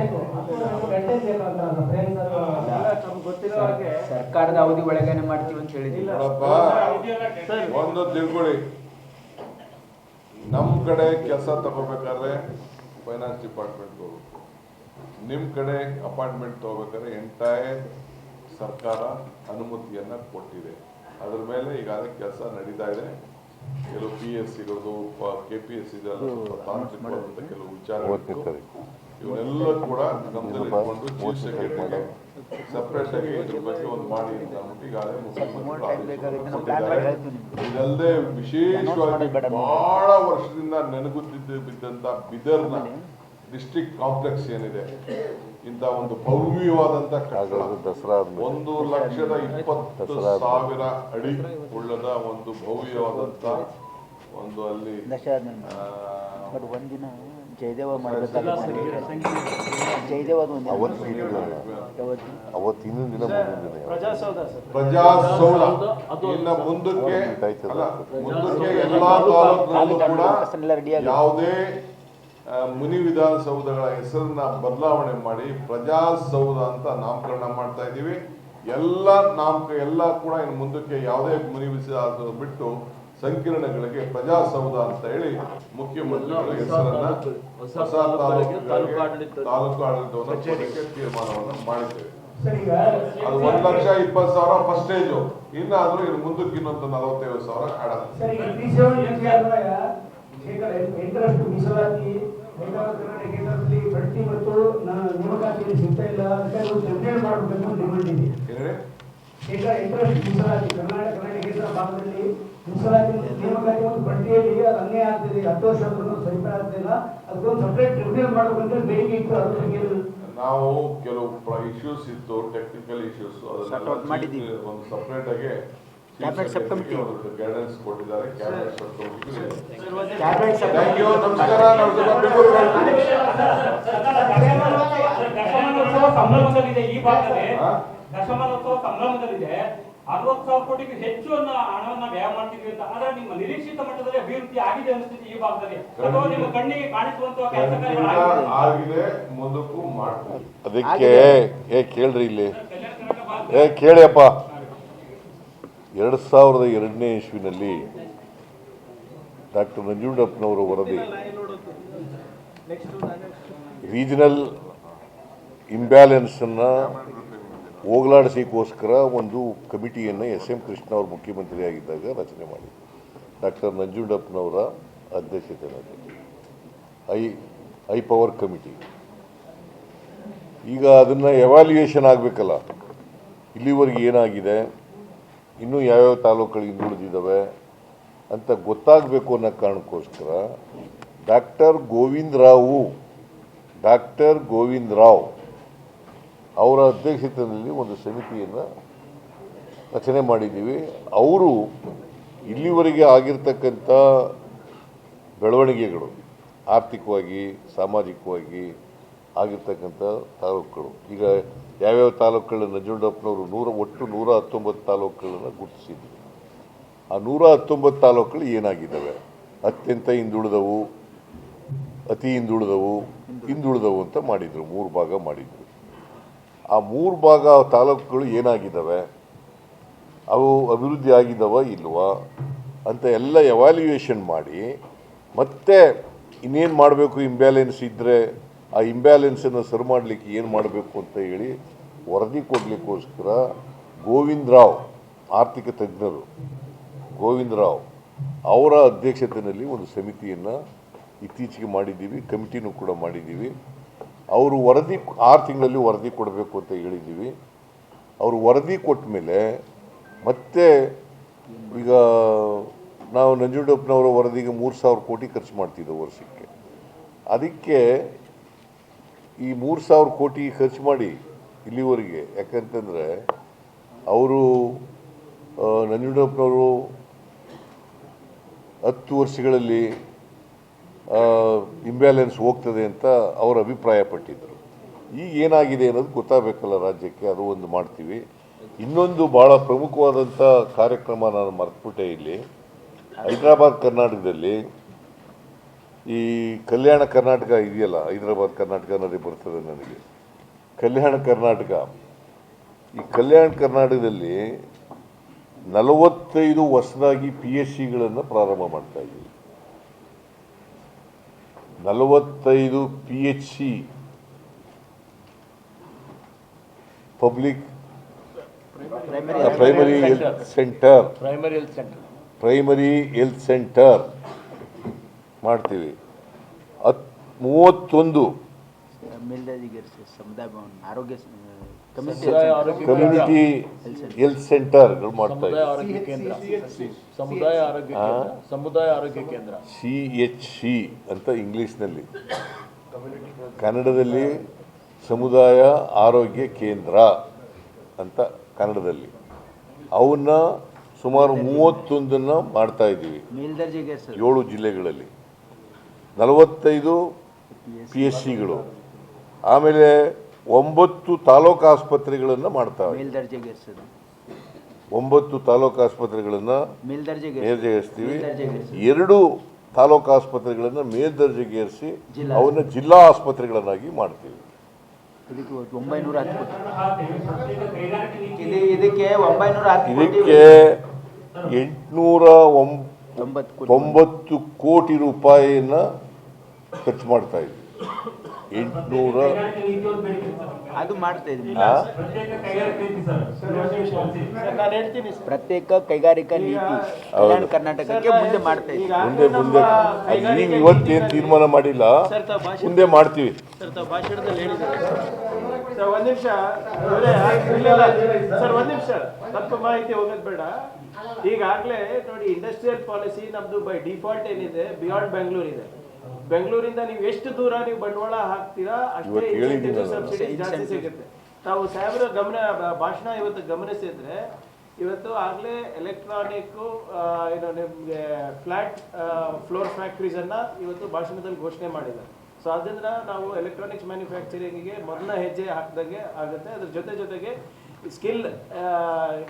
ಸರ್ಕಾರದ ಅವಧಿ ಒಳಗೇನೆ ಮಾಡ್ತೀವಿ ಅಂತ ಹೇಳಿದ್ವಿ. ಒಂದು ತಿಳ್ಕೊಳ್ಳಿ, ನಮ್ಮ ಕಡೆ ಕೆಲಸ ತಗೋಬೇಕಾದ್ರೆ ಫೈನಾನ್ಸ್ ಡಿಪಾರ್ಟ್ಮೆಂಟ್ ಹೋಗ್ಬೇಕು, ನಿಮ್ಮ ಕಡೆ ಅಪಾಯಿಂಟ್ಮೆಂಟ್ ತಗೋಬೇಕಾದ್ರೆ ಎಂಟೈರ್ ಸರ್ಕಾರ ಅನುಮತಿಯನ್ನ ಕೊಟ್ಟಿದೆ. ಅದ್ರ ಮೇಲೆ ಈಗಾಗಲೇ ಕೆಲಸ ನಡೀತಾ ಇದೆ. ಕೆಲವು PSCಗಳದು KPSC ತಾಂತ್ರಿಕವಾದಂಥ ಕೆಲವು ವಿಚಾರಗಳು ಇವನ್ನೆಲ್ಲ ಕೂಡ ಗಮನದಲ್ಲಿ ಇಟ್ಕೊಂಡು ಚೀಫ್ ಸೆಕ್ರೆಟರಿಗೆ ಸಪ್ರೇಟ್ ಆಗಿ ಇದ್ರ ಬಗ್ಗೆ ಒಂದು ಮಾಡಿ ಅಂತ ಈಗಾಗಲೇ ಇದಲ್ಲದೆ ವಿಶೇಷವಾಗಿ ಬಹಳ ವರ್ಷದಿಂದ ಬಿದ್ದಂತ ಬಿದರ್ನ ಡಿಸ್ಟ್ರಿಕ್ಟ್ ಕಾಂಪ್ಲೆಕ್ಸ್ ಏನಿದೆ, ಇಂಥ ಒಂದು ಭವ್ಯವಾದಂತ ಕಟ್ಟಡ 1,20,20,000 ಅಡಿ ಉಳ್ಳದ ಒಂದು ಭವ್ಯವಾದಂತ ಒಂದು ಅಲ್ಲಿ ಒಂದಿನ ಜಯದೇವ ಜಯದೇವ ಪ್ರಜಾಸೌಧ ಇನ್ನ ಮುಂದಕ್ಕೆ ಎಲ್ಲಾ ತಾಲೂಕಿನಲ್ಲೂ ಕೂಡ ಯಾವುದೇ ಮುನಿ ವಿಧಾನಸೌಧಗಳ ಹೆಸರನ್ನ ಬದಲಾವಣೆ ಮಾಡಿ ಪ್ರಜಾಸೌಧ ಅಂತ ನಾಮಕರಣ ಮಾಡ್ತಾ ಇದ್ದೀವಿ. ಎಲ್ಲ ಕೂಡ ಇನ್ನು ಮುಂದಕ್ಕೆ ಯಾವುದೇ ಮುನಿ ವಿಧಾನಸೌಧ ಬಿಟ್ಟು ಸಂಕೀರ್ಣಗಳಿಗೆ ಪ್ರಜಾಸೌಧ ಅಂತ ಹೇಳಿ ಮುಖ್ಯಮಂತ್ರಿಗಳ ಹೆಸರನ್ನ ಹೊಸ ತಾಲೂಕು ಆಡಳಿತವನ್ನು ತೀರ್ಮಾನವನ್ನು ಮಾಡಿದ್ದೇವೆ. ಅದು 1,20,000 ಫಸ್ಟ್ ಸ್ಟೇಜು, ಇನ್ನಾದ್ರೂ ಇನ್ನು ಮುಂದಕ್ಕೆ ಇನ್ನೊಂದು 45,000 ಆಡ ಮೀಸಲಾತಿ ಕೇಂದ್ರದಲ್ಲಿ ಬಡ್ತಿ ಮತ್ತು ನೇಮಕಾತಿಯಲ್ಲಿ ಸಿಗ್ತಾ ಇಲ್ಲ ಅಂತ ಜನರೇಟ್ ಮಾಡಬೇಕು ಡಿಮಾಂಡ್ ಇದೆ. ಈಗ ಇಂಟ್ರೆಸ್ಟ್ ಮೀಸಲಾತಿ ಕರ್ನಾಟಕ ಕೇಂದ್ರ ಭಾಗದಲ್ಲಿ ಮೀಸಲಾತಿ ನೇಮಕಾತಿ ಮತ್ತು ಬಡ್ತಿಯಲ್ಲಿ ಅದು ಅನ್ಯಾಯ ಆಗ್ತಿದೆ. 10 ವರ್ಷ ಆದ್ರೂ ಸಹಿತ ಆಗ್ತಿಲ್ಲ. ಅದಕ್ಕೊಂದು ಸಪ್ರೇಟ್ ಟ್ರಿಬ್ಯುನಲ್ ಮಾಡಬೇಕಂತ ಬೇಡಿಕೆ ಇತ್ತು. ಅದ್ರ ಬಗ್ಗೆ ನಾವು ಕೆಲವು ಇಶ್ಯೂಸ್ ಇತ್ತು, ಟೆಕ್ನಿಕಲ್ ಇಶ್ಯೂಸ್, ಅದನ್ನೆಲ್ಲ ಒಂದು ಸಪ್ರೇಟ್ ಆಗಿ ಕ್ಯಾಬಿನೆಟ್ ಸಬ್ ಕಮಿಟಿ ಗೈಡೆನ್ಸ್ ಕೊಟ್ಟಿದ್ದಾರೆ. ಕ್ಯಾಬಿನೆಟ್ ಸಬ್ ಕಮಿಟಿ ಸಂಭ್ರಮದಲ್ಲಿದೆ. ಈ ಭಾಗದಲ್ಲಿ ದಶಮಾನೋತ್ಸವ ಸಂಭ್ರಮದಲ್ಲಿದೆ. 60,000 ಕೋಟಿಗೂ ಹೆಚ್ಚು ಹಣವನ್ನ ವ್ಯಯ ಮಾಡ್ತಿದ್ವಿ ಅಂತ. ಆದ್ರೆ ನಿಮ್ಮ ನಿರೀಕ್ಷಿತ ಮಟ್ಟದಲ್ಲಿ ಅಭಿವೃದ್ಧಿ ಆಗಿದೆ ಅನಿಸ್ತಿದೆ ಈ ಭಾಗದಲ್ಲಿ, ಅಥವಾ ನಿಮ್ಮ ಕಣ್ಣಿಗೆ ಕಾಣಿಸುವಂತಹ ಕೆಲಸ ಆಗಿದೆ, ಮುಂದಕ್ಕೂ ಮಾಡ್ತೀವಿ. ಅದಕ್ಕೆ ಕೇಳ್ರಿ ಇಲ್ಲಿ ಕೇಳಿಯಪ್ಪ. 2002ನೇ ಇಸ್ವಿನಲ್ಲಿ ಡಾಕ್ಟರ್ ನಂಜುಂಡಪ್ಪನವರ ವರದಿ ರೀಜನಲ್ ಇಂಬ್ಯಾಲೆನ್ಸನ್ನು ಹೋಗಲಾಡಿಸೋಕ್ಕೋಸ್ಕರ ಒಂದು ಕಮಿಟಿಯನ್ನು SM ಕೃಷ್ಣ ಅವರು ಮುಖ್ಯಮಂತ್ರಿಯಾಗಿದ್ದಾಗ ರಚನೆ ಮಾಡಿ ಡಾಕ್ಟರ್ ನಂಜುಂಡಪ್ಪನವರ ಅಧ್ಯಕ್ಷತೆಯಲ್ಲಿ ಐ ಪವರ್ ಕಮಿಟಿ. ಈಗ ಅದನ್ನು ಎವ್ಯಾಲ್ಯೂಯೇಷನ್ ಆಗಬೇಕಲ್ಲ, ಇಲ್ಲಿವರೆಗೆ ಏನಾಗಿದೆ, ಇನ್ನೂ ಯಾವ್ಯಾವ ತಾಲೂಕುಗಳು ಹಿಂದುಳಿದಿದ್ದಾವೆ ಅಂತ ಗೊತ್ತಾಗಬೇಕು ಅನ್ನೋ ಕಾರಣಕ್ಕೋಸ್ಕರ ಡಾಕ್ಟರ್ ಗೋವಿಂದ ರಾವ್ ಅವರ ಅಧ್ಯಕ್ಷತೆಯಲ್ಲಿ ಒಂದು ಸಮಿತಿಯನ್ನು ರಚನೆ ಮಾಡಿದ್ದೀವಿ. ಅವರು ಇಲ್ಲಿವರೆಗೆ ಆಗಿರ್ತಕ್ಕಂಥ ಬೆಳವಣಿಗೆಗಳು ಆರ್ಥಿಕವಾಗಿ ಸಾಮಾಜಿಕವಾಗಿ ಆಗಿರ್ತಕ್ಕಂಥ ತಾಲೂಕುಗಳು, ಈಗ ಯಾವ್ಯಾವ ತಾಲೂಕುಗಳನ್ನ ನಂಜುಂಡಪ್ಪನವರು ಒಟ್ಟು 119 ತಾಲೂಕುಗಳನ್ನು ಗುರುತಿಸಿದ್ವಿ. ಆ 119 ತಾಲೂಕುಗಳು ಏನಾಗಿದ್ದಾವೆ, ಅತ್ಯಂತ ಹಿಂದುಳಿದವು, ಅತಿ ಹಿಂದುಳಿದವು ಅಂತ ಮಾಡಿದರು. 3 ಭಾಗ ಮಾಡಿದರು. ಆ 3 ಭಾಗ ತಾಲೂಕುಗಳು ಏನಾಗಿದ್ದಾವೆ, ಅವು ಅಭಿವೃದ್ಧಿ ಆಗಿದ್ದಾವ ಇಲ್ವಾ ಅಂತ ಎಲ್ಲ ಎವ್ಯಾಲ್ಯೂಯೇಷನ್ ಮಾಡಿ, ಮತ್ತೆ ಇನ್ನೇನು ಮಾಡಬೇಕು, ಇಂಬ್ಯಾಲೆನ್ಸ್ ಇದ್ದರೆ ಆ ಇಂಬ್ಯಾಲೆನ್ಸನ್ನು ಸರಿ ಮಾಡಲಿಕ್ಕೆ ಏನು ಮಾಡಬೇಕು ಅಂತ ಹೇಳಿ ವರದಿ ಕೊಡಲಿಕ್ಕೋಸ್ಕರ ಗೋವಿಂದ ರಾವ್, ಆರ್ಥಿಕ ತಜ್ಞರು ಗೋವಿಂದ ರಾವ್ ಅವರ ಅಧ್ಯಕ್ಷತೆಯಲ್ಲಿ ಒಂದು ಸಮಿತಿಯನ್ನು ಇತ್ತೀಚೆಗೆ ಮಾಡಿದ್ದೀವಿ. ಕಮಿಟಿನೂ ಕೂಡ ಮಾಡಿದ್ದೀವಿ. ಅವರು ವರದಿ 6 ತಿಂಗಳಲ್ಲಿ ವರದಿ ಕೊಡಬೇಕು ಅಂತ ಹೇಳಿದ್ದೀವಿ. ಅವರು ವರದಿ ಕೊಟ್ಟ ಮೇಲೆ ಮತ್ತೆ ಈಗ ನಾವು ನಂಜುಂಡಪ್ಪನವರ ವರದಿಗೆ 3,000 ಕೋಟಿ ಖರ್ಚು ಮಾಡ್ತಿದ್ದೆವು ವರ್ಷಕ್ಕೆ. ಅದಕ್ಕೆ ಈ 3,000 ಕೋಟಿ ಖರ್ಚು ಮಾಡಿ ಇಲ್ಲಿವರೆಗೆ, ಯಾಕಂತಂದರೆ ಅವರು ನಂಜುಂಡಪ್ಪನವರು 10 ವರ್ಷಗಳಲ್ಲಿ ಇಂಬ್ಯಾಲೆನ್ಸ್ ಹೋಗ್ತದೆ ಅಂತ ಅವರು ಅಭಿಪ್ರಾಯ ಪಟ್ಟಿದ್ದರು. ಈಗ ಏನಾಗಿದೆ ಅನ್ನೋದು ಗೊತ್ತಾಗಬೇಕಲ್ಲ ರಾಜ್ಯಕ್ಕೆ, ಅದು ಒಂದು ಮಾಡ್ತೀವಿ. ಇನ್ನೊಂದು ಭಾಳ ಪ್ರಮುಖವಾದಂಥ ಕಾರ್ಯಕ್ರಮ ನಾನು ಮರೆತುಬಿಟ್ಟೆ. ಇಲ್ಲಿ ಹೈದರಾಬಾದ್ ಕರ್ನಾಟಕದಲ್ಲಿ ಈ ಕಲ್ಯಾಣ ಕರ್ನಾಟಕ ಇದೆಯಲ್ಲ, ಹೈದರಾಬಾದ್ ಕರ್ನಾಟಕ ಅನ್ನೋದೇ ಬರ್ತದೆ ನನಗೆ, ಕಲ್ಯಾಣ ಕರ್ನಾಟಕ. ಈ ಕಲ್ಯಾಣ ಕರ್ನಾಟಕದಲ್ಲಿ 45 ಹೊಸದಾಗಿ PSCಗಳನ್ನು ಪ್ರಾರಂಭ ಮಾಡ್ತಾ ಇದ್ದೀವಿ. 45 PHC public primary health centre ಮಾಡ್ತೀವಿ. 31 ಸಮುದಾಯ ಭವನ, ಆರೋಗ್ಯ ಕಮ್ಯುನಿಟಿ ಹೆಲ್ತ್ ಸೆಂಟರ್ಗಳು ಮಾಡ್ತಾ ಇದ್ದೀವಿ. ಸಮುದಾಯ ಆರೋಗ್ಯ ಕೇಂದ್ರ CHC ಅಂತ ಇಂಗ್ಲೀಷ್ನಲ್ಲಿ, ಕನ್ನಡದಲ್ಲಿ ಸಮುದಾಯ ಆರೋಗ್ಯ ಕೇಂದ್ರ ಅಂತ ಕನ್ನಡದಲ್ಲಿ. ಅವನ್ನ ಸುಮಾರು 31 ಮಾಡ್ತಾ ಇದ್ದೀವಿ 7 ಜಿಲ್ಲೆಗಳಲ್ಲಿ. 45 PSCಗಳು, ಆಮೇಲೆ 9 ತಾಲೂಕು ಆಸ್ಪತ್ರೆಗಳನ್ನು ಮಾಡ್ತಾ ಇದ್ದೀವಿ. 9 ತಾಲೂಕು ಆಸ್ಪತ್ರೆಗಳನ್ನು ಮೇಲ್ದರ್ಜೆಗೇರಿಸ್ತೀವಿ. 2 ತಾಲೂಕು ಆಸ್ಪತ್ರೆಗಳನ್ನು ಮೇಲ್ದರ್ಜೆಗೇರಿಸಿ ಅವನ್ನ ಜಿಲ್ಲಾ ಆಸ್ಪತ್ರೆಗಳನ್ನಾಗಿ ಮಾಡ್ತೀವಿ. ಇದಕ್ಕೆ 890 ಕೋಟಿ ರೂಪಾಯಿಯನ್ನು ಖರ್ಚು ಮಾಡ್ತಾ ಇದ್ವಿ. 800 ಅದು ಮಾಡ್ತಾ ಇದ್ವಿ. ಪ್ರತ್ಯೇಕ ಕೈಗಾರಿಕಾ ನೀತಿ ಕಲ್ಯಾಣ ಕರ್ನಾಟಕಕ್ಕೆ ಮುಂದೆ ಮಾಡ್ತಾ ಇದ್ವಿ. ಮುಂದೆ ಈಗ ಇವತ್ತೇನು ತೀರ್ಮಾನ ಮಾಡಿಲ್ಲ, ಮುಂದೆ ಮಾಡ್ತೀವಿ. ಭಾಷಣದಲ್ಲಿ ಹೇಳಿದ್ದಾರೆ ಸರ್. ಒಂದ್ ನಿಮಿಷ ತಪ್ಪು ಮಾಹಿತಿ ಹೋಗೋದು ಬೇಡ. ಈಗಾಗಲೇ ನೋಡಿ, ಇಂಡಸ್ಟ್ರಿಯಲ್ ಪಾಲಿಸಿ ನಮ್ದು ಬೈ ಡಿಫಾಲ್ಟ್ ಏನಿದೆ, ಬಿಯಾಂಡ್ ಬೆಂಗಳೂರು ಇದೆ. ಬೆಂಗಳೂರಿಂದ ನೀವು ಎಷ್ಟು ದೂರ ನೀವು ಬಂಡವಾಳ ಹಾಕ್ತೀರಾ ಅಷ್ಟೇ ಸಬ್ಸಿಡಿ ಜಾಸ್ತಿ ಸಿಗುತ್ತೆ. ನಾವು ಸಾಹೇಬರ ಭಾಷಣ ಇವತ್ತು ಗಮನಿಸಿದ್ರೆ, ಇವತ್ತು ಆಗಲೇ ಎಲೆಕ್ಟ್ರಾನಿಕ್ ನಿಮಗೆ ಫ್ಲಾಟ್ ಫ್ಲೋರ್ ಫ್ಯಾಕ್ಟ್ರೀಸ್ ಅನ್ನ ಇವತ್ತು ಭಾಷಣದಲ್ಲಿ ಘೋಷಣೆ ಮಾಡಿದ್ದಾರೆ. ಸೊ ಅದರಿಂದ ನಾವು ಎಲೆಕ್ಟ್ರಾನಿಕ್ಸ್ ಮ್ಯಾನುಫ್ಯಾಕ್ಚರಿಂಗಿಗೆ ಮೊದಲ ಹೆಜ್ಜೆ ಹಾಕಿದಂಗೆ ಆಗುತ್ತೆ. ಅದ್ರ ಜೊತೆಗೆ ಸ್ಕಿಲ್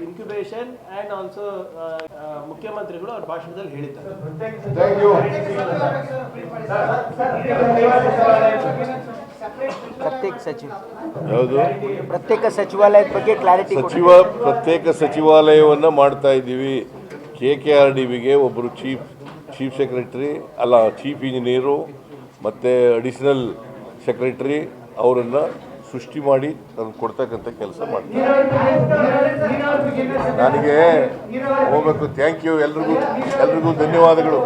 ಇನ್ಕ್ಯುಬೇಷನ್ ಆ್ಯಂಡ್ ಆಲ್ಸೋ ಮುಖ್ಯಮಂತ್ರಿಗಳು ಅವ್ರ ಭಾಷಣದಲ್ಲಿ ಹೇಳಿದ್ದಾರೆ. ಪ್ರತ್ಯೇಕ ಸಚಿವಾಲಯದ ಬಗ್ಗೆ ಕ್ಲಾರಿಟಿ. ಪ್ರತ್ಯೇಕ ಸಚಿವಾಲಯವನ್ನು ಮಾಡ್ತಾ ಇದ್ದೀವಿ. KKRDBಗೆ ಒಬ್ಬರು ಚೀಫ್ ಸೆಕ್ರೆಟರಿ ಅಲ್ಲ, ಚೀಫ್ ಇಂಜಿನಿಯರು ಮತ್ತು ಅಡಿಷನಲ್ ಸೆಕ್ರೆಟರಿ ಅವರನ್ನು ಸೃಷ್ಟಿ ಮಾಡಿ ನನಗೆ ಕೊಡ್ತಕ್ಕಂಥ ಕೆಲಸ ಮಾಡ್ತೀನಿ. ನನಗೆ ಹೋಗ್ಬೇಕು. ಥ್ಯಾಂಕ್ ಯು ಎಲ್ರಿಗೂ ಧನ್ಯವಾದಗಳು.